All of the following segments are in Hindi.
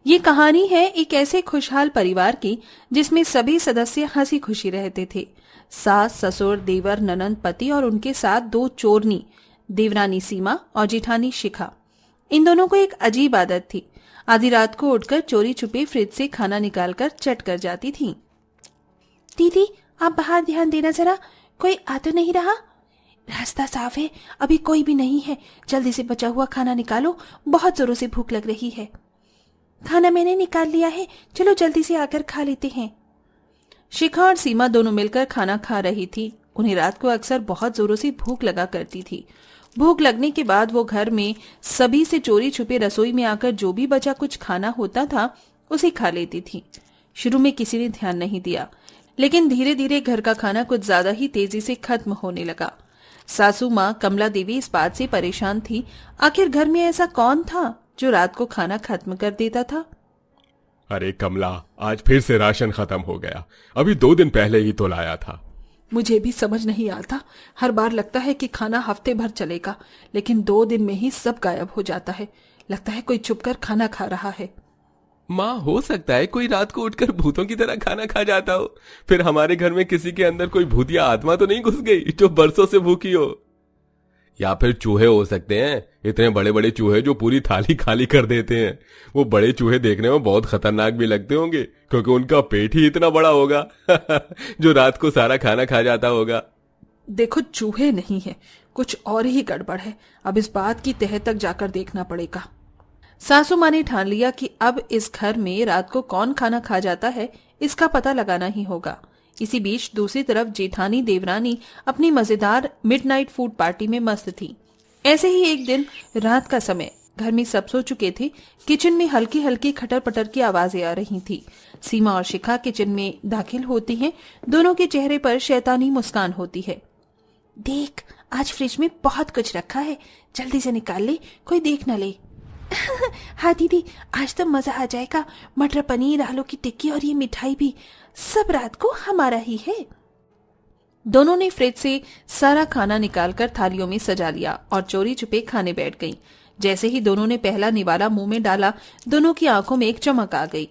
ये कहानी है एक ऐसे खुशहाल परिवार की जिसमें सभी सदस्य हंसी खुशी रहते थे। सास ससुर देवर ननंद पति और उनके साथ दो चोरनी, देवरानी सीमा और जेठानी शिखा। इन दोनों को एक अजीब आदत थी। आधी रात को उठकर चोरी छुपे फ्रिज से खाना निकालकर चट कर जाती थी। दीदी, आप बाहर ध्यान देना जरा, कोई आ तो नहीं रहा? रास्ता साफ है, अभी कोई भी नहीं है। जल्दी से बचा हुआ खाना निकालो, बहुत जोरों से भूख लग रही है। खाना मैंने निकाल लिया है, चलो जल्दी से आकर खा लेते हैं। शिखा और सीमा दोनों मिलकर खाना खा रही थी। उन्हें रात को अक्सर बहुत जोरों से भूख लगा करती थी। भूख लगने के बाद वो घर में सभी से चोरी छुपे रसोई में आकर जो भी बचा कुछ खाना होता था उसे खा लेती थी। शुरू में किसी ने ध्यान नहीं दिया, लेकिन धीरे धीरे घर का खाना कुछ ज्यादा ही तेजी से खत्म होने लगा। सासू माँ कमला देवी इस बात से परेशान थी, आखिर घर में ऐसा कौन था जो रात को खाना खत्म कर देता था। अरे कमला, आज फिर से राशन खत्म हो गया। अभी 2 दिन पहले ही तो लाया था। मुझे भी समझ नहीं आता, हर बार लगता है कि खाना हफ्ते भर चलेगा, लेकिन 2 दिन में ही सब गायब हो जाता है। लगता है कोई छुपकर खाना खा रहा है। माँ, हो सकता है कोई रात को उठकर भूतों की तरह खाना खा जाता हो। फिर हमारे घर में किसी के अंदर कोई भूतिया आत्मा तो नहीं घुस गई जो बरसों से भूखी हो। या फिर चूहे हो सकते हैं, इतने बड़े बड़े चूहे जो पूरी थाली खाली कर देते हैं। वो बड़े चूहे देखने में बहुत खतरनाक भी लगते होंगे, क्योंकि उनका पेट ही इतना बड़ा होगा जो रात को सारा खाना खा जाता होगा। देखो, चूहे नहीं है, कुछ और ही गड़बड़ है। अब इस बात की तह तक जाकर देखना पड़ेगा। सासू माँ ने ठान लिया कि अब इस घर में रात को कौन खाना खा जाता है इसका पता लगाना ही होगा। इसी बीच दूसरी तरफ जेठानी देवरानी अपनी मजेदार मिडनाइट फूड पार्टी में मस्त थी। ऐसे ही एक दिन रात का समय, घर में सब सो चुके थे। किचन में हल्की हल्की खटर पटर की आवाजें आ रही थी। सीमा और शिखा किचन में दाखिल होती हैं। दोनों के चेहरे पर शैतानी मुस्कान होती है। देख, आज फ्रिज में बहुत कुछ रखा है, जल्दी से निकाल ले, कोई देख न ले। हाँ दीदी, आज तो मजा आ जाएगा। मटर पनीर, आलू की टिक्की और ये मिठाई भी, सब रात को हमारा ही है। दोनों ने फ्रिज से सारा खाना निकालकर थालियों में सजा लिया और चोरी छुपे खाने बैठ गईं। जैसे ही दोनों ने पहला निवाला मुंह में डाला, दोनों की आंखों में एक चमक आ गई।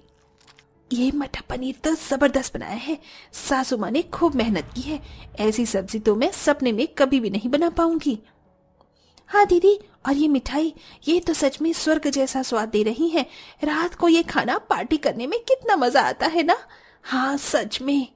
ये मटर पनीर तो जबरदस्त बनाया है, सासू माँ ने खूब मेहनत की है। ऐसी सब्जी तो मैं सपने में कभी भी नहीं बना पाऊंगी। हाँ दीदी, और ये मिठाई, ये तो सच में स्वर्ग जैसा स्वाद दे रही है। रात को ये खाना पार्टी करने में कितना मजा आता है ना। हाँ सच में।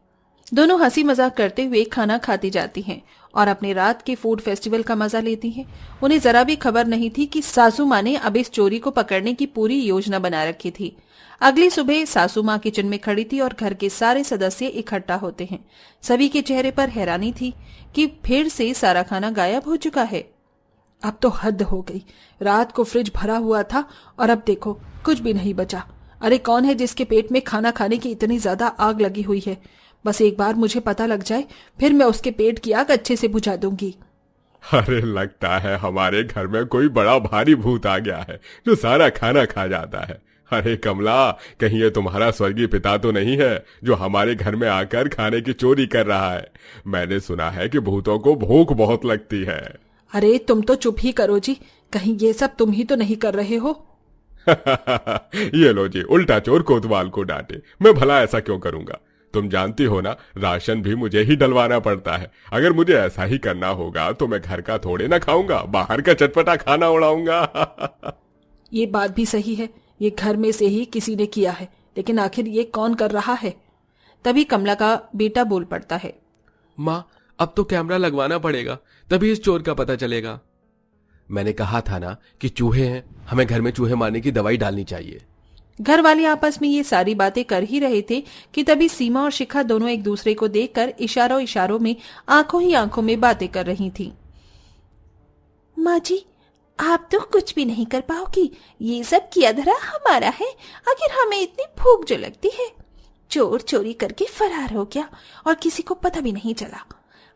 दोनों हंसी मजाक करते हुए खाना खाती जाती हैं और अपने रात के फूड फेस्टिवल का मजा लेती हैं। उन्हें जरा भी खबर नहीं थी कि सासू माँ ने अब इस चोरी को पकड़ने की पूरी योजना बना रखी थी। अगली सुबह सासू माँ किचन में खड़ी थी और घर के सारे सदस्य इकट्ठा होते हैं। सभी के चेहरे पर हैरानी थी कि फिर से सारा खाना गायब हो चुका है। अब तो हद हो गई, रात को फ्रिज भरा हुआ था और अब देखो कुछ भी नहीं बचा। अरे कौन है जिसके पेट में खाना खाने की इतनी ज्यादा आग लगी हुई है? बस एक बार मुझे पता लग जाए, फिर मैं उसके पेट की आग अच्छे से बुझा दूंगी। अरे लगता है हमारे घर में कोई बड़ा भारी भूत आ गया है जो सारा खाना खा जाता है। अरे कमला, कहीं ये तुम्हारा स्वर्गीय पिता तो नहीं है जो हमारे घर में आकर खाने की चोरी कर रहा है? मैंने सुना है कि भूतों को भूख बहुत लगती है। अरे तुम तो चुप ही करो जी, कहीं ये सब तुम ही तो नहीं कर रहे हो? ये लो जी, उल्टा चोर कोतवाल को डांटे। मैं भला ऐसा क्यों करूंगा? तुम जानती हो ना, राशन भी मुझे ही डलवाना पड़ता है। अगर मुझे ऐसा ही करना होगा तो मैं घर का थोड़े ना खाऊंगा, बाहर का चटपटा खाना उड़ाऊंगा। ये बात भी सही है, ये घर में से ही किसी ने किया है, लेकिन आखिर ये कौन कर रहा है? तभी कमला का बेटा बोल पड़ता है। माँ, अब तो कैमरा लगवाना पड़ेगा, तभी इस चोर का पता चलेगा। मैंने कहा था ना कि चूहे हैं, हमें घर में चूहे मारने की दवाई डालनी चाहिए। घर वाले आपस में ये सारी बातें कर ही रहे थे कि तभी सीमा और शिखा दोनों एक दूसरे को देखकर इशारों इशारों में आंखों ही आंखों में बातें कर रही थी। माँ जी, आप तो कुछ भी नहीं कर पाओगी, ये सब किया धरा हमारा है। आखिर हमें इतनी भूख जो लगती है। चोर चोरी करके फरार हो गया और किसी को पता भी नहीं चला।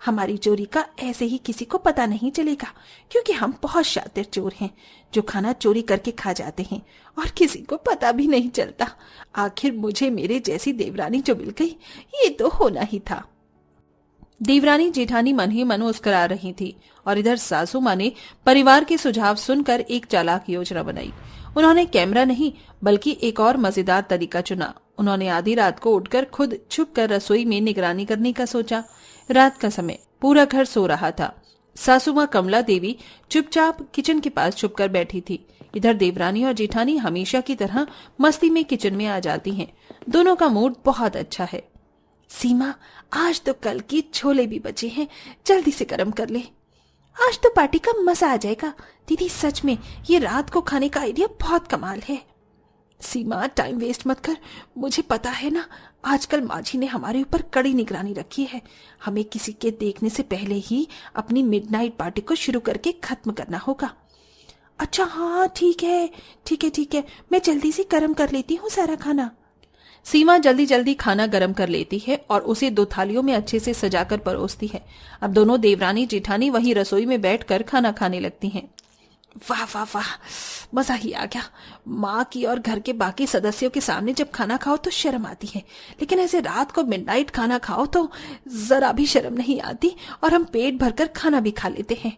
हमारी चोरी का ऐसे ही किसी को पता नहीं चलेगा, क्योंकि हम बहुत शातिर चोर हैं जो खाना चोरी करके खा जाते हैं और किसी को पता भी नहीं चलता। आखिर मुझे मेरे जैसी देवरानी जो मिल गई, ये तो होना ही था। देवरानी जेठानी मन ही मन मुस्कुरा रही थी और इधर सासू माँ ने परिवार के सुझाव सुनकर एक चालाक योजना बनाई। उन्होंने कैमरा नहीं बल्कि एक और मजेदार तरीका चुना। उन्होंने आधी रात को उठकर खुद छुपकर रसोई में निगरानी करने का सोचा। रात का समय, पूरा घर सो रहा था। सासू माँ कमला देवी चुपचाप किचन के पास छुपकर बैठी थी। इधर देवरानी और जेठानी हमेशा की तरह मस्ती में किचन में आ जाती हैं। दोनों का मूड बहुत अच्छा है। सीमा, आज तो कल की छोले भी बचे हैं, जल्दी से गर्म कर ले। आज तो पार्टी का मजा आ जाएगा। दीदी सच में ये रात को खाने का आइडिया बहुत कमाल है। सीमा, टाइम वेस्ट मत कर। मुझे पता है ना, आजकल माझी ने हमारे ऊपर कड़ी निगरानी रखी है। हमें किसी के देखने से पहले ही अपनी मिडनाइट पार्टी को शुरू करके खत्म करना होगा। अच्छा हाँ, ठीक है, मैं जल्दी से गर्म कर लेती हूँ सारा खाना। सीमा जल्दी जल्दी खाना गर्म कर लेती है और उसे 2 थालियों में अच्छे से सजाकर परोसती है। अब दोनों देवरानी जेठानी वहीं रसोई में बैठकर खाना खाने लगती हैं। वाह वाह वाह, मजा ही आ गया। माँ की और घर के बाकी सदस्यों के सामने जब खाना खाओ तो शर्म आती है, लेकिन ऐसे रात को मिडनाइट खाना खाओ तो जरा भी शर्म नहीं आती और हम पेट भरकर खाना भी खा लेते हैं।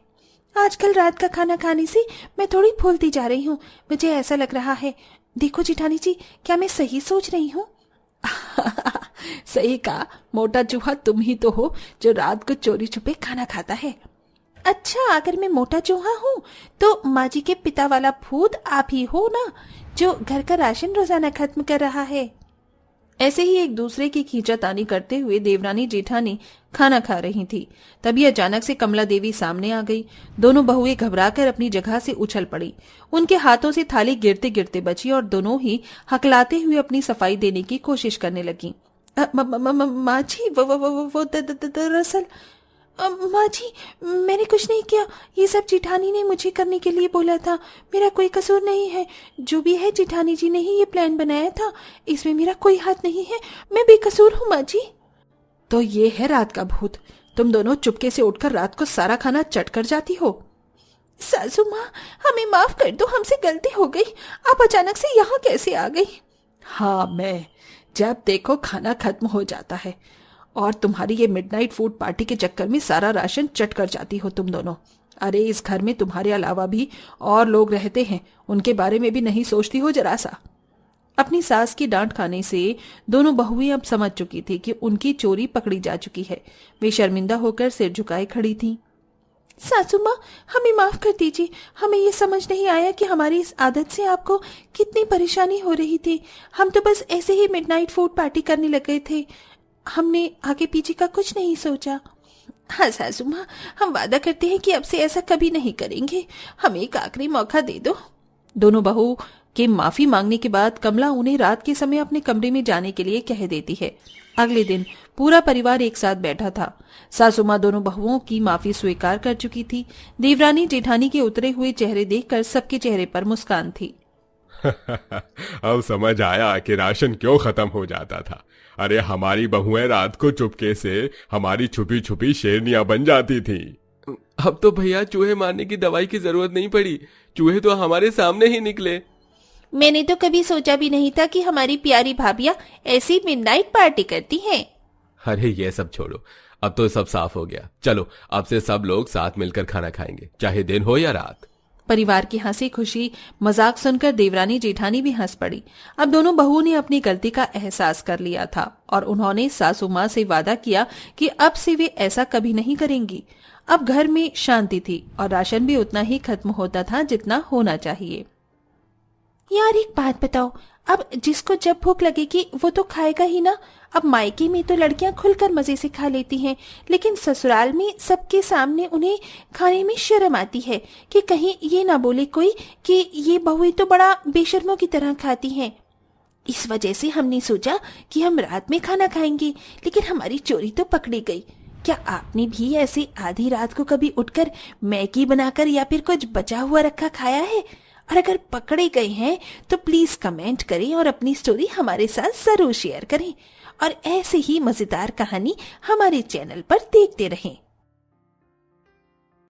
आजकल रात का खाना खाने से मैं थोड़ी फूलती जा रही हूँ। मुझे ऐसा लग रहा है, देखो जेठानी जी, क्या मैं सही सोच रही हूँ? सही कहा, मोटा चूहा तुम ही तो हो जो रात को चोरी छुपे खाना खाता है। अच्छा, अगर मैं मोटा चूहा हूँ तो माँ जी के पिता वाला भूत आप ही हो ना, जो घर का राशन रोजाना खत्म कर रहा है। ऐसे ही एक दूसरे की खींचातानी करते हुए देवरानी जेठानी खाना खा रही थी। तभी अचानक से कमला देवी सामने आ गई। दोनों बहुएं घबराकर अपनी जगह से उछल पड़ी। उनके हाथों से थाली गिरते गिरते बची और दोनों ही हकलाते हुए अपनी सफाई देने की कोशिश करने लगी। माँ जी, वो दरअसल माँ जी, मैंने कुछ नहीं किया। ये सब जेठानी ने मुझे करने के लिए बोला था। मेरा कोई कसूर नहीं है। जो भी है, जेठानी जी ने ही ये प्लान बनाया था। इसमें मेरा कोई हाथ नहीं है। मैं बेकसूर हूँ माँ जी। तो ये है रात का भूत। तुम दोनों चुपके से उठकर रात को सारा खाना चट कर जाती हो। सासू माँ, हमें माफ कर दो, हमसे गलती हो गई। आप अचानक से यहाँ कैसे आ गई? हाँ, मैं जब देखो खाना खत्म हो जाता है और तुम्हारी ये मिडनाइट फूड पार्टी के चक्कर में सारा राशन चट कर जाती हो तुम दोनों। अरे इस घर में तुम्हारे अलावा भी और लोग रहते हैं, उनके बारे में भी नहीं सोचती हो जरा सा। अपनी सास की डांट खाने से दोनों बहुएं अब समझ चुकी थी कि उनकी चोरी पकड़ी जा चुकी है। वे शर्मिंदा होकर सिर झुकाए खड़ी थीं। सासू माँ, हमें माफ कर दीजिए। हमें ये समझ नहीं आया कि हमारी इस आदत से आपको कितनी परेशानी हो रही थी। हम तो बस ऐसे ही मिडनाइट फूड पार्टी करने लग गए थे। हमने आगे पीछे का कुछ नहीं सोचा। हाँ सासू माँ, हम वादा करते हैं कि अब से ऐसा कभी नहीं करेंगे। हमें एक आखिरी मौका दे दो। दोनों बहू के माफी मांगने के बाद कमला उन्हें रात के समय अपने कमरे में जाने के लिए कह देती है। अगले दिन पूरा परिवार एक साथ बैठा था। सासू माँ दोनों बहुओं की माफी स्वीकार कर चुकी थी। देवरानी जेठानी के उतरे हुए चेहरे देखकर सबके चेहरे पर मुस्कान थी। अब समझ आया कि राशन क्यों खत्म हो जाता था। अरे हमारी बहुएं रात को चुपके से हमारी छुपी छुपी शेरनियां बन जाती थी। अब तो भैया चूहे मारने की दवाई की जरूरत नहीं पड़ी। चूहे तो हमारे सामने ही निकले। मैंने तो कभी सोचा भी नहीं था कि हमारी प्यारी भाभियां ऐसी मिडनाइट पार्टी करती हैं। अरे ये सब छोड़ो, अब तो सब साफ हो गया। चलो अब से सब लोग साथ मिलकर खाना खाएंगे, चाहे दिन हो या रात। परिवार की हंसी खुशी मजाक सुनकर देवरानी जेठानी भी हंस पड़ी। अब दोनों बहुओं ने अपनी गलती का एहसास कर लिया था और उन्होंने सासू माँ से वादा किया कि अब से वे ऐसा कभी नहीं करेंगी। अब घर में शांति थी और राशन भी उतना ही खत्म होता था जितना होना चाहिए। यार एक बात बताओ, अब जिसको जब भूख लगेगी वो तो खाएगा ही ना। अब मायके में तो लड़कियां खुलकर मजे से खा लेती हैं, लेकिन ससुराल में सबके सामने उन्हें खाने में शर्म आती है कि कहीं ये ना बोले कोई कि ये बहुएं तो बड़ा बेशर्मों की तरह खाती हैं। इस वजह से हमने सोचा कि हम रात में खाना खाएंगे, लेकिन हमारी चोरी तो पकड़ी गई। क्या आपने भी ऐसे आधी रात को कभी उठकर मैगी बनाकर या फिर कुछ बचा हुआ रखा खाया है? और अगर पकड़े गए हैं तो प्लीज कमेंट करें और अपनी स्टोरी हमारे साथ जरूर शेयर करें। और ऐसे ही मजेदार कहानी हमारे चैनल पर देखते रहें।